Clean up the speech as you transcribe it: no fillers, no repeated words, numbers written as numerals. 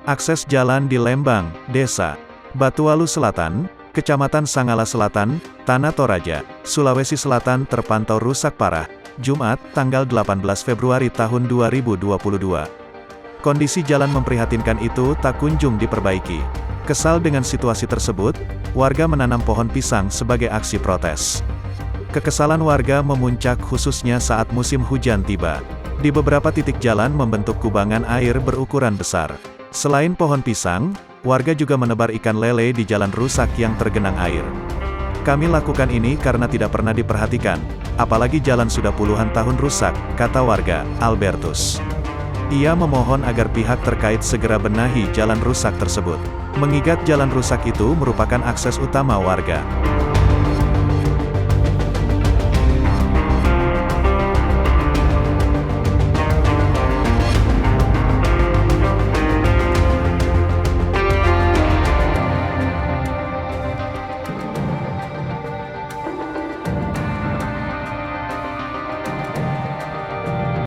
Akses jalan di Lembang, Desa Batualu Selatan, Kecamatan Sangala Selatan, Tanah Toraja, Sulawesi Selatan terpantau rusak parah, Jumat, tanggal 18 Februari tahun 2022. Kondisi jalan memprihatinkan itu tak kunjung diperbaiki. Kesal dengan situasi tersebut, warga menanam pohon pisang sebagai aksi protes. Kekesalan warga memuncak khususnya saat musim hujan tiba. Di beberapa titik jalan membentuk kubangan air berukuran besar. Selain pohon pisang, warga juga menebar ikan lele di jalan rusak yang tergenang air. Kami lakukan ini karena tidak pernah diperhatikan, apalagi jalan sudah puluhan tahun rusak, kata warga, Albertus. Ia memohon agar pihak terkait segera benahi jalan rusak tersebut, mengingat jalan rusak itu merupakan akses utama warga.